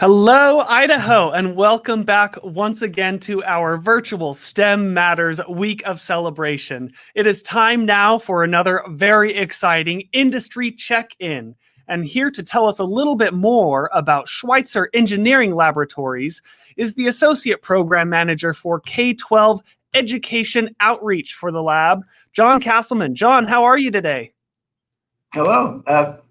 Hello, Idaho, and welcome back once again to our virtual STEM Matters week of celebration. It is time now for another very exciting industry check-in. And here to tell us a little bit more about Schweitzer Engineering Laboratories is the Associate Program Manager for K-12 Education Outreach for the lab, John Casselman. John, how are you today? Hello,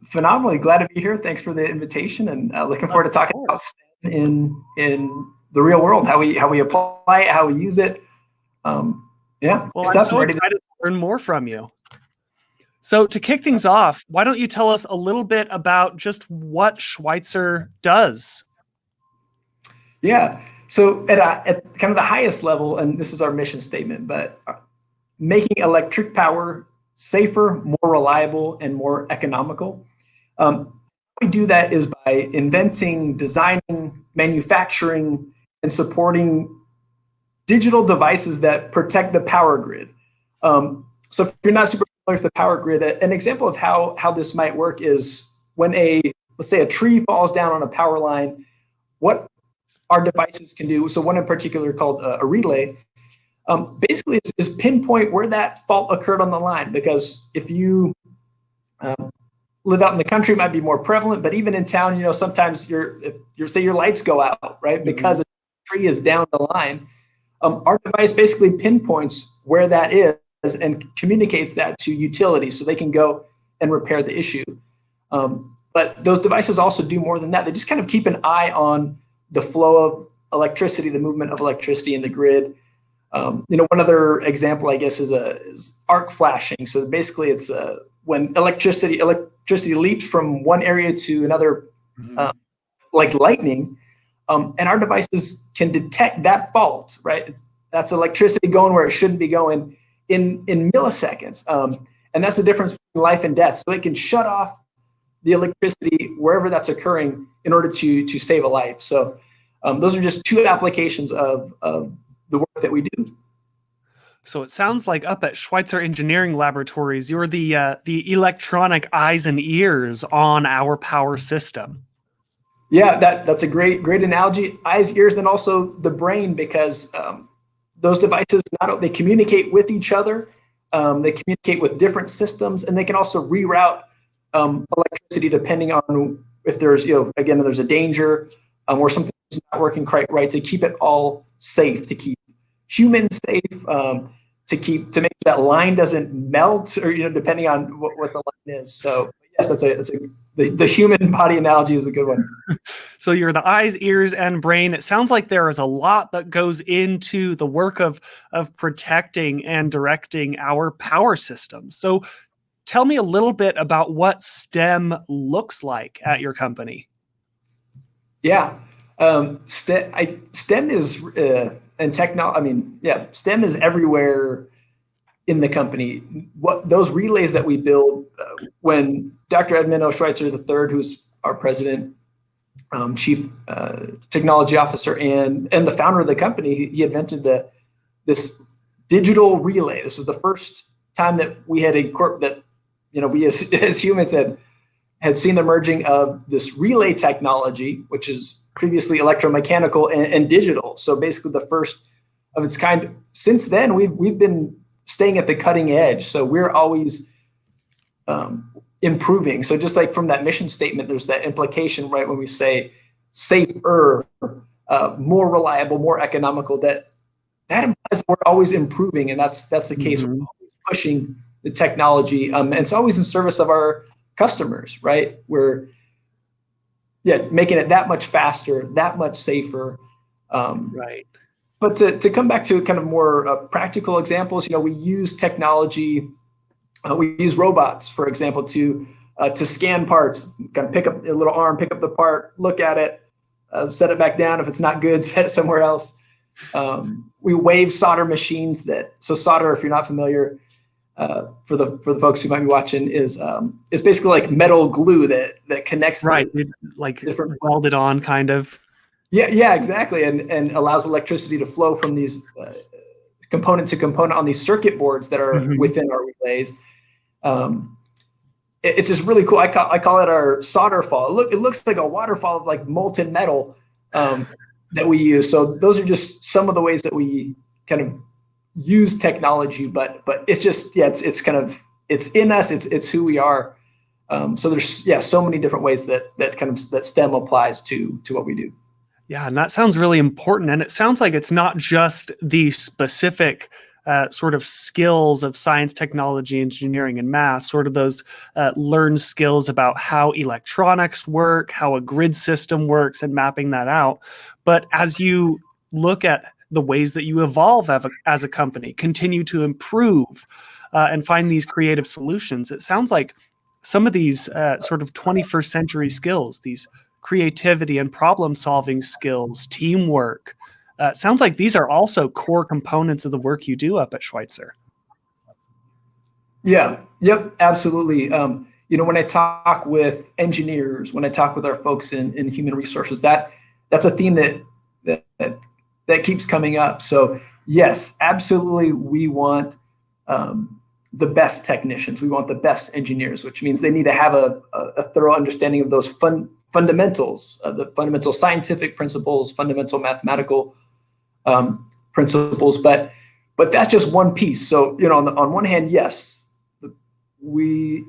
phenomenally glad to be here. Thanks for the invitation, and looking forward to talking about STEM in the real world, how we apply it, how we use it. Well, I'm so excited to learn more from you. So to kick things off, why don't you tell us a little bit about just what Schweitzer does? Yeah, so at kind of the highest level, and this is our mission statement, but making electric power safer, more reliable, and more economical. We do that is by inventing, designing, manufacturing, and supporting digital devices that protect the power grid. So if you're not super familiar with the power grid, an example of how this might work is when let's say a tree falls down on a power line, what our devices can do. So one in particular called a relay, basically is pinpoint where that fault occurred on the line, because if you live out in the country, it might be more prevalent, but even in town, sometimes say your lights go out, right? Because a tree is down the line. Our device basically pinpoints where that is and communicates that to utilities so they can go and repair the issue. But those devices also do more than that. They just kind of keep an eye on the flow of electricity, the movement of electricity in the grid. One other example, I guess, is arc flashing. So basically, it's when electricity leaps from one area to another, like lightning, and our devices can detect that fault. Right, that's electricity going where it shouldn't be going in milliseconds, and that's the difference between life and death. So it can shut off the electricity wherever that's occurring in order to save a life. So those are just two applications of the work that we do. So it sounds like up at Schweitzer Engineering Laboratories, you're the electronic eyes and ears on our power system. Yeah, that's a great analogy. Eyes, ears, and also the brain, because those devices they communicate with each other, they communicate with different systems, and they can also reroute electricity depending on if there's again there's a danger or something's not working quite right, to keep it all safe, to keep humans safe, to make that line doesn't melt, or depending on what the line is. So yes, the human body analogy is a good one. So you're the eyes, ears, and brain. It sounds like there is a lot that goes into the work of protecting and directing our power system. So tell me a little bit about what STEM looks like at your company. Yeah, STEM is and technology. STEM is everywhere in the company. What those relays that we build, when Dr. Edmund O. Schweitzer III, who's our president, chief technology officer, and the founder of the company, he invented this digital relay. This was the first time that we had we as humans had seen the merging of this relay technology, which is previously electromechanical and digital. So basically the first of its kind. Since then, we've been staying at the cutting edge. So we're always improving. So just like from that mission statement, there's that implication, right? When we say safer, more reliable, more economical, that implies we're always improving. And that's the case. We're always pushing the technology, and it's always in service of our customers, right? We're making it that much faster, that much safer. Right. But to come back to kind of more practical examples, we use technology. We use robots, for example, to scan parts, kind of pick up a little arm, pick up the part, look at it, set it back down. If it's not good, set it somewhere else. We wave solder machines so solder, if you're not familiar, for the folks who might be watching, is basically like metal glue that connects. Right, like different welded on kind of. Yeah, exactly, and allows electricity to flow from these component to component on these circuit boards that are within our relays. it's just really cool. I call it our solder fall. It looks like a waterfall of like molten metal that we use. So those are just some of the ways that we kind of use technology, but it's just, it's kind of, it's in us. It's who we are. So there's, so many different ways that STEM applies to what we do. Yeah, and that sounds really important. And it sounds like it's not just the specific sort of skills of science, technology, engineering, and math, sort of those learned skills about how electronics work, how a grid system works, and mapping that out. But as you look at the ways that you evolve as a company, continue to improve and find these creative solutions, it sounds like some of these sort of 21st century skills, these creativity and problem solving skills, teamwork, sounds like these are also core components of the work you do up at Schweitzer. Yeah, yep, absolutely. When I talk with engineers, when I talk with our folks in human resources, that's a theme that keeps coming up. So yes, absolutely, we want the best technicians. We want the best engineers, which means they need to have a thorough understanding of those fundamentals, the fundamental scientific principles, fundamental mathematical principles. But that's just one piece. So on one hand, yes, we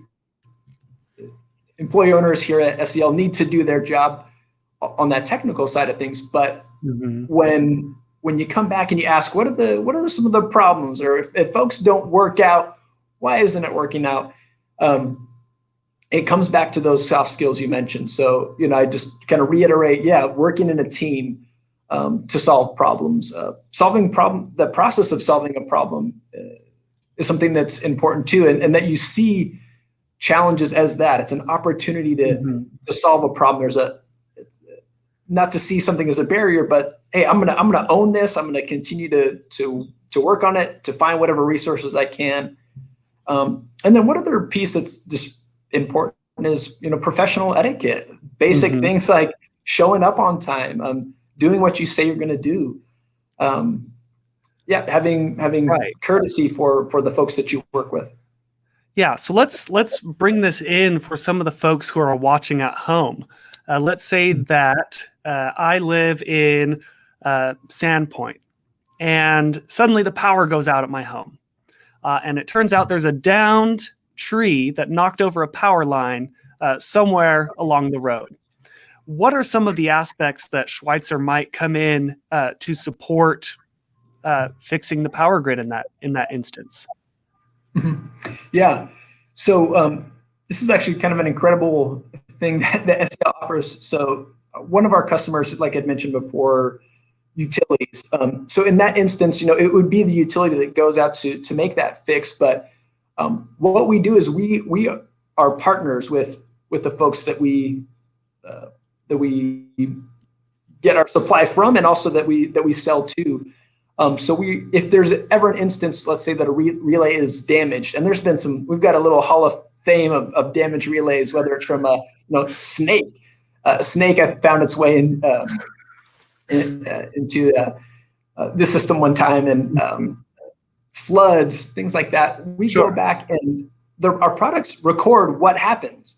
employee owners here at SEL need to do their job on that technical side of things. But when you come back and you ask, what are some of the problems, or if folks don't work out, why isn't it working out? It comes back to those soft skills you mentioned. So, I just kind of reiterate, working in a team to solve problems. The process of solving a problem is something that's important too, and that you see challenges as that. It's an opportunity to solve a problem. Not to see something as a barrier, but hey, I'm gonna own this. I'm gonna continue to work on it, to find whatever resources I can. And then one other piece that's just important is professional etiquette, basic things like showing up on time, doing what you say you're going to do. Having Right. courtesy for the folks that you work with. Yeah, so let's bring this in for some of the folks who are watching at home. Let's say that I live in Sandpoint, and suddenly the power goes out at my home. And it turns out there's a downed tree that knocked over a power line somewhere along the road. What are some of the aspects that Schweitzer might come in to support fixing the power grid in that instance? Yeah. So this is actually kind of an incredible thing that SEL offers. So one of our customers, like I'd mentioned before, utilities. So in that instance, it would be the utility that goes out to make that fix. But what we do is we are partners with the folks that we get our supply from, and also that we sell to. So if there's ever an instance, let's say that a relay is damaged, and there's been we've got a little hall of fame of damaged relays, whether it's from a snake. A snake found its way into the system one time, and floods, things like that. We go back and our products record what happens.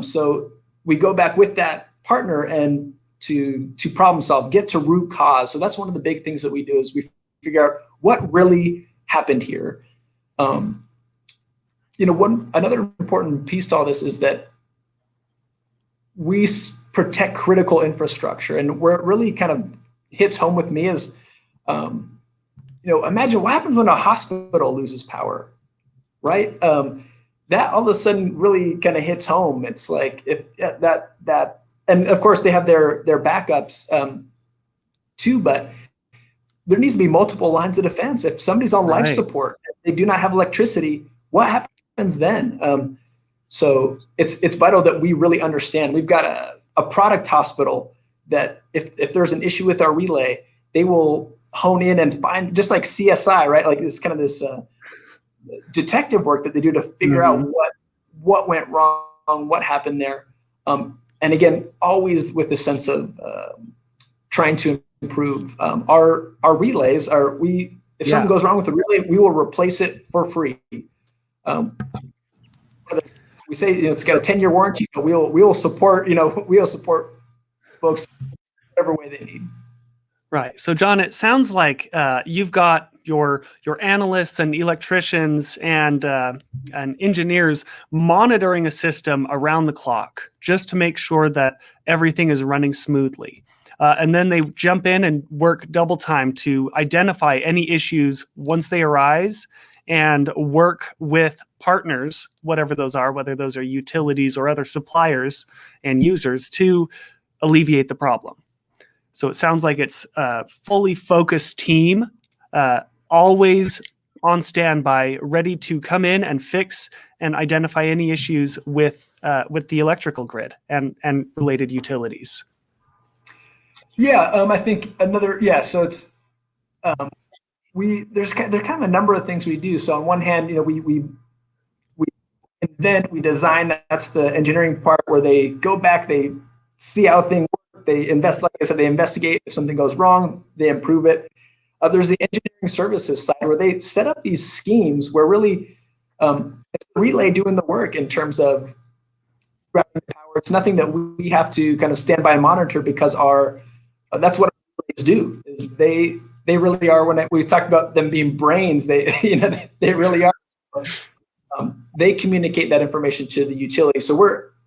So we go back with that partner and to problem solve, get to root cause. So that's one of the big things that we do, is we figure out what really happened here. Another important piece to all this is that we protect critical infrastructure, and where it really kind of hits home with me is, imagine what happens when a hospital loses power, right? That all of a sudden really kind of hits home. It's like and of course they have their backups too, but there needs to be multiple lines of defense. If somebody's on life support, they do not have electricity, what happens then? So it's vital that we really understand. We've got a product hospital that if there's an issue with our relay, they will hone in and find, just like CSI, right? Like this kind of this detective work that they do to figure out what went wrong, what happened there. And again, always with the sense of trying to improve. Our relays if something goes wrong with the relay, we will replace it for free. We say, it's got a 10-year warranty, but we'll support, we'll support folks whatever way they need. Right. So, John, it sounds like you've got your analysts and electricians and engineers monitoring a system around the clock just to make sure that everything is running smoothly. And then they jump in and work double time to identify any issues once they arise and work with partners, whatever those are, whether those are utilities or other suppliers and users, to alleviate the problem. So it sounds like it's a fully focused team, always on standby, ready to come in and fix and identify any issues with the electrical grid and related utilities. Yeah, I think so it's there's kind of a number of things we do. So on one hand, we invent, we design. That's the engineering part where they go back, they see how things work, they invest. Like I said, they investigate. If something goes wrong, they improve it. There's the engineering services side where they set up these schemes where really it's the relay doing the work in terms of routing power. It's nothing that we have to kind of stand by and monitor because that's what our relays do. Is they really are, when we talked about them being brains, they they really are. They communicate that information to the utility. So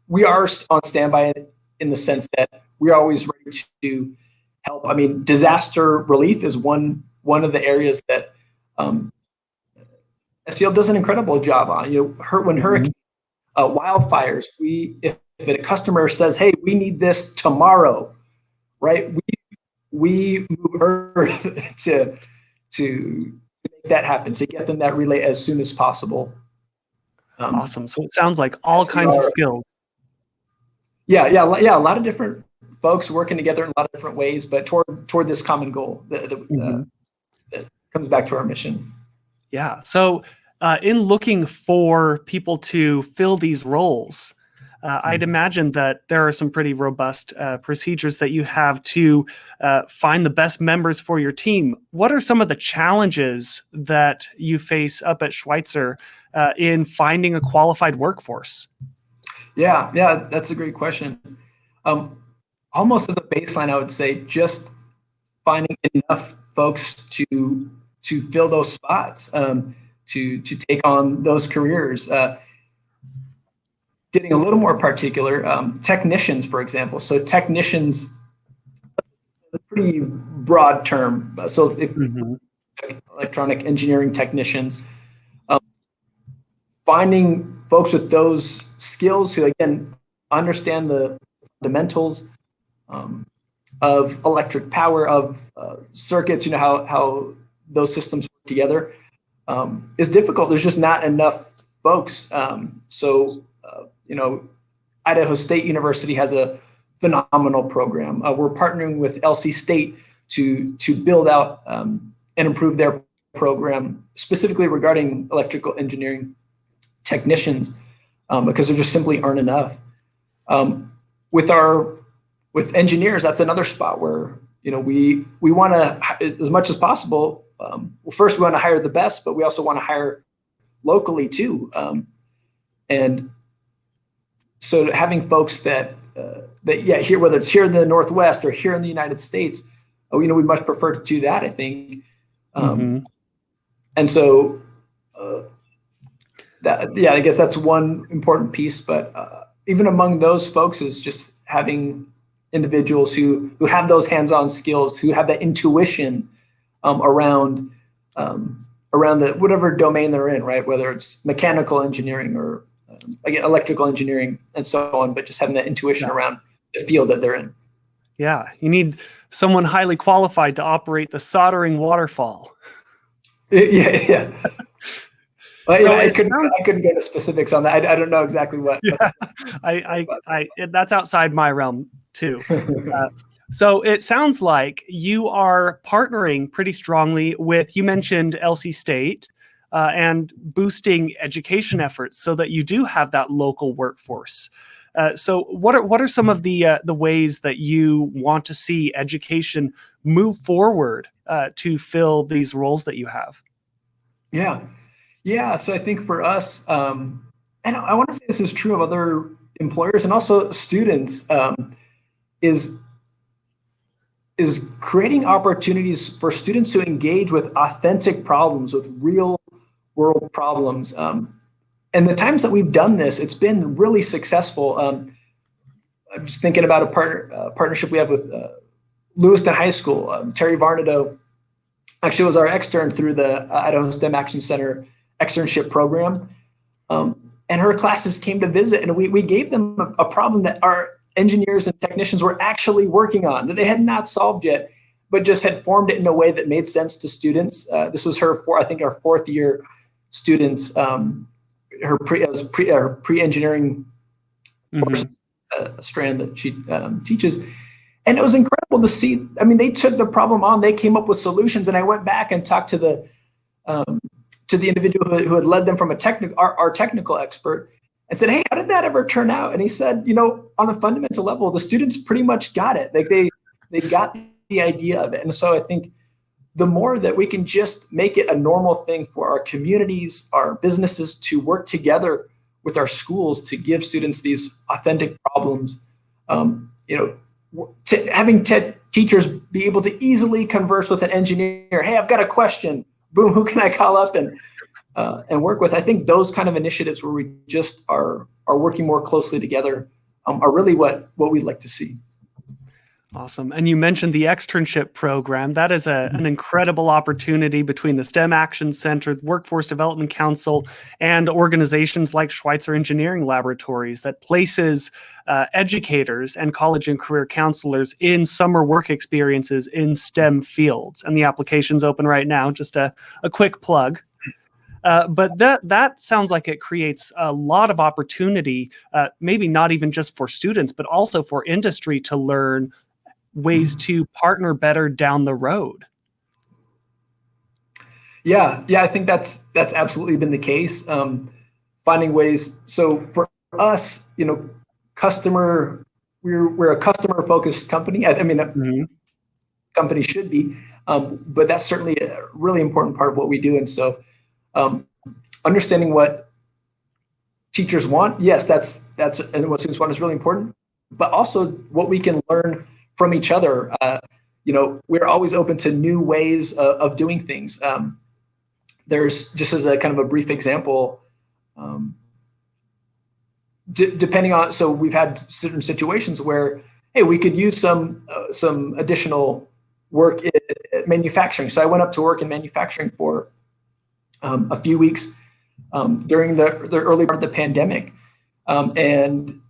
we are on standby in the sense that we're always ready to help. I mean, disaster relief is one of the areas that SEL does an incredible job on. When hurricane wildfires, if a customer says, "Hey, we need this tomorrow," right? We move Earth to make that happen, to get them that relay as soon as possible. Awesome. So it sounds like all kinds of skills. Yeah. A lot of different folks working together in a lot of different ways, but toward this common goal that comes back to our mission. Yeah. So in looking for people to fill these roles, I'd imagine that there are some pretty robust procedures that you have to find the best members for your team. What are some of the challenges that you face up at Schweitzer in finding a qualified workforce? Yeah, that's a great question. Almost as a baseline, I would say just finding enough folks to fill those spots, to take on those careers. Getting a little more particular, technicians, for example. So technicians, a pretty broad term. So if electronic engineering technicians, finding folks with those skills who, again, understand the fundamentals of electric power, of circuits, how those systems work together, is difficult. There's just not enough folks. Idaho State University has a phenomenal program. We're partnering with LC State to build out and improve their program, specifically regarding electrical engineering technicians, because there just simply aren't enough. With engineers, that's another spot where we want to, as much as possible. First, we want to hire the best, but we also want to hire locally too. And so having folks that here, whether it's here in the Northwest or here in the United States, we much prefer to do that, I think. And so I guess that's one important piece. But even among those folks is just having individuals who have those hands-on skills, who have that intuition around the whatever domain they're in, right? Whether it's mechanical engineering or again, electrical engineering and so on, but just having that intuition around the field that they're in. Yeah, you need someone highly qualified to operate the soldering waterfall. Yeah. Well, so I couldn't go to specifics on that. I don't know exactly what. Yeah, that's outside my realm too. So it sounds like you are partnering pretty strongly with, you mentioned LC State, and boosting education efforts so that you do have that local workforce. So what are some of the ways that you want to see education move forward to fill these roles that you have? Yeah. So I think for us, and I want to say this is true of other employers and also students, is creating opportunities for students to engage with authentic problems, with real world problems. And the times that we've done this, it's been really successful. I'm just thinking about a partnership we have with Lewiston High School. Terry Varnado actually was our extern through the Idaho STEM Action Center externship program. And her classes came to visit, and we gave them a problem that our engineers and technicians were actually working on, that they had not solved yet, but just had formed it in a way that made sense to students. This was her, I think, our fourth year students, her pre-engineering course, strand that she teaches. And it was incredible to see. I mean, they took the problem on, they came up with solutions, and I went back and talked to the individual who had led them from our technical expert, and said, "Hey, how did that ever turn out?" And he said, on a fundamental level, the students pretty much got it. Like they got the idea of it. And so I think the more that we can just make it a normal thing for our communities, our businesses to work together with our schools to give students these authentic problems, having teachers be able to easily converse with an engineer. Hey, I've got a question. Boom, who can I call up and work with? I think those kind of initiatives where we just are working more closely together are really what we'd like to see. Awesome. And you mentioned the externship program. That is an incredible opportunity between the STEM Action Center, Workforce Development Council, and organizations like Schweitzer Engineering Laboratories that places educators and college and career counselors in summer work experiences in STEM fields. And the application's open right now, just a quick plug. But that sounds like it creates a lot of opportunity, maybe not even just for students, but also for industry to learn ways to partner better down the road. Yeah, I think that's absolutely been the case. Finding ways. So for us, we're a customer focused company. I mean, company should be, but that's certainly a really important part of what we do. And so, understanding what teachers want, yes, that's and what students want is really important. But also what we can learn from each other. We're always open to new ways of doing things. There's, just as a kind of a brief example, depending on, so we've had certain situations where, hey, we could use some additional work at manufacturing. So I went up to work in manufacturing for a few weeks during the early part of the pandemic. And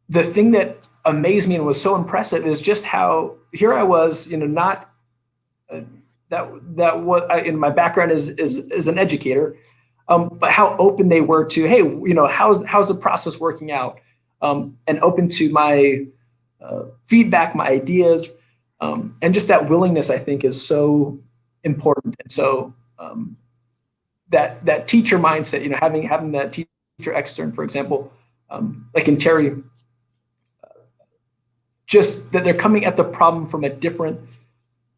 the thing that amazed me and was so impressive is just how here I was, not that what in my background is an educator, but how open they were to, hey, how's the process working out, and open to my feedback, my ideas, and just that willingness, I think, is so important. And so that teacher mindset, having that teacher extern, for example, like in Terry, just that they're coming at the problem from a different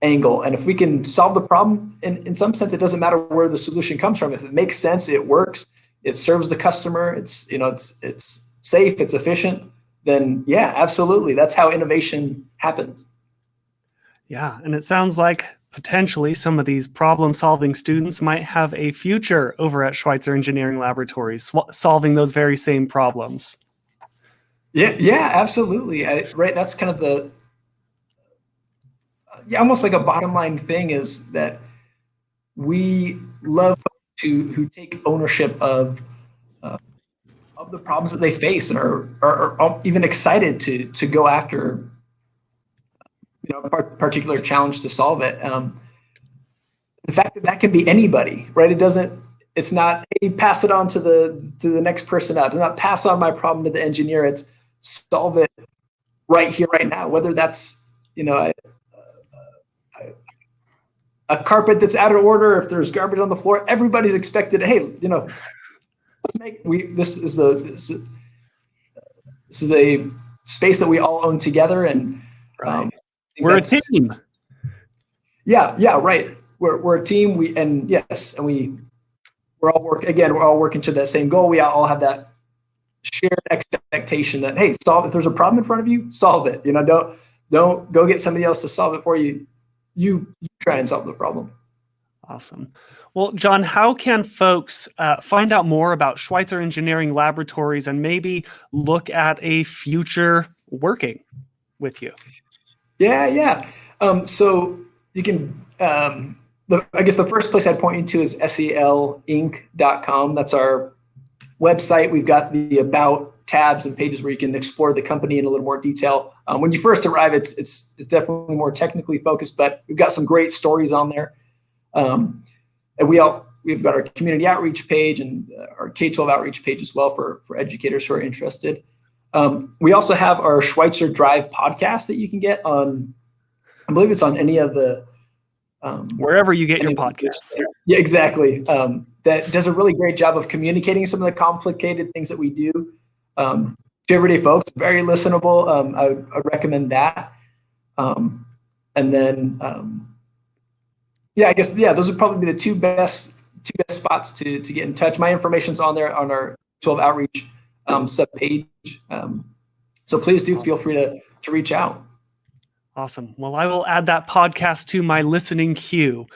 angle. And if we can solve the problem, in some sense, it doesn't matter where the solution comes from. If it makes sense, it works, it serves the customer, it's safe, it's efficient, then yeah, absolutely. That's how innovation happens. Yeah, and it sounds like potentially some of these problem-solving students might have a future over at Schweitzer Engineering Laboratories, solving those very same problems. Yeah, absolutely. Right. That's kind of almost like a bottom line thing is that we love who take ownership of the problems that they face and are even excited to go after a particular challenge to solve it. The fact that can be anybody, right? It's not, hey, pass it on to the next person up. Do not pass on my problem to the engineer. It's solve it right here, right now. Whether that's a carpet that's out of order, if there's garbage on the floor, everybody's expected. Hey, this is a space that we all own together, and right. We're a team. Yeah, right. We're a team. We we're all working to that same goal. We all have that shared expectation that, hey, if there's a problem in front of you, solve it. Don't go get somebody else to solve it for you. You try and solve the problem. Awesome. Well, John, how can folks find out more about Schweitzer Engineering Laboratories and maybe look at a future working with you? Yeah. So you can, I guess the first place I'd point you to is selinc.com. That's our website. We've got the about tabs and pages where you can explore the company in a little more detail. When you first arrive, it's definitely more technically focused, but we've got some great stories on there. And we've got our community outreach page and our K-12 outreach page as well for educators who are interested. We also have our Schweitzer Drive podcast that you can get on, I believe it's on any of the wherever you get your podcasts. Yeah, exactly. That does a really great job of communicating some of the complicated things that we do to everyday folks. Very listenable. I recommend that. And then, I guess those would probably be the two best spots to get in touch. My information's on there on our 12 outreach sub page. So please do feel free to reach out. Awesome. Well, I will add that podcast to my listening queue.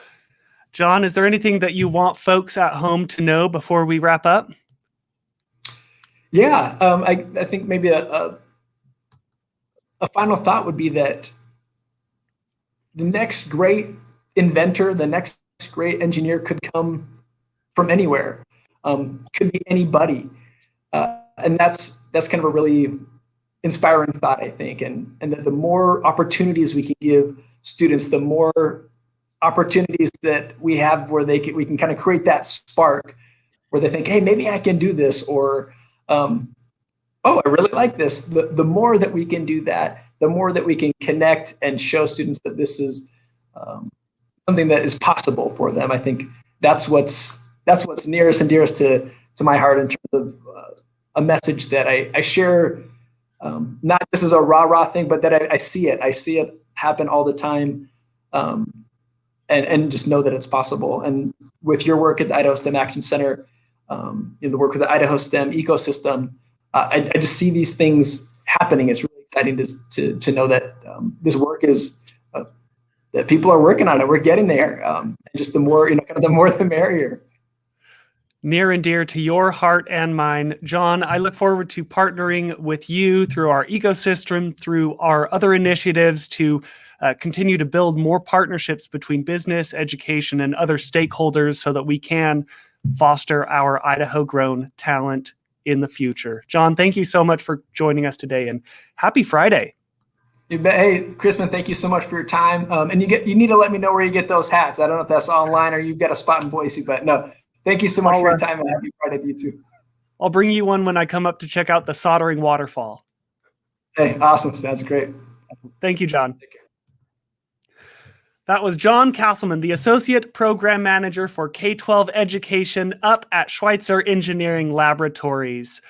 John, is there anything that you want folks at home to know before we wrap up? Yeah, I think maybe a final thought would be that the next great inventor, the next great engineer could come from anywhere, could be anybody. And that's kind of a really inspiring thought, I think. And the more opportunities we can give students, the more opportunities that we have where we can kind of create that spark where they think, hey, maybe I can do this, or oh, I really like this. The more that we can do that, the more that we can connect and show students that this is something that is possible for them. I think that's what's nearest and dearest to my heart in terms of a message that I share, not just as a rah-rah thing, but that I see it. I see it happen all the time, and just know that it's possible. And with your work at the Idaho STEM Action Center, in the work with the Idaho STEM ecosystem, I just see these things happening. It's really exciting to know that this work is that people are working on it. We're getting there. And just the more, the more the merrier. Near and dear to your heart and mine. John, I look forward to partnering with you through our ecosystem, through our other initiatives to continue to build more partnerships between business, education, and other stakeholders so that we can foster our Idaho-grown talent in the future. John, thank you so much for joining us today, and happy Friday. You bet. Hey, Crispin, thank you so much for your time. And you need to let me know where you get those hats. I don't know if that's online or you've got a spot in Boise, but no, thank you so much for your time, and happy Friday to you too. I'll bring you one when I come up to check out the soldering waterfall. Hey, awesome. That's great. Thank you, John. That was John Casselman, the Associate Program Manager for K-12 Education up at Schweitzer Engineering Laboratories.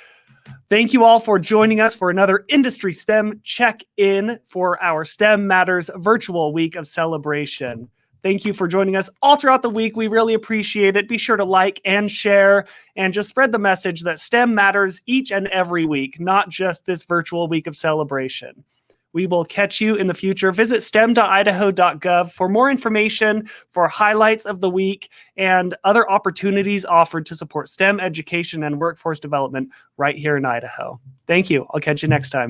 Thank you all for joining us for another Industry STEM check-in for our STEM Matters virtual week of celebration. Thank you for joining us all throughout the week. We really appreciate it. Be sure to like and share and just spread the message that STEM matters each and every week, not just this virtual week of celebration. We will catch you in the future. Visit stem.idaho.gov for more information, for highlights of the week, and other opportunities offered to support STEM education and workforce development right here in Idaho. Thank you. I'll catch you next time.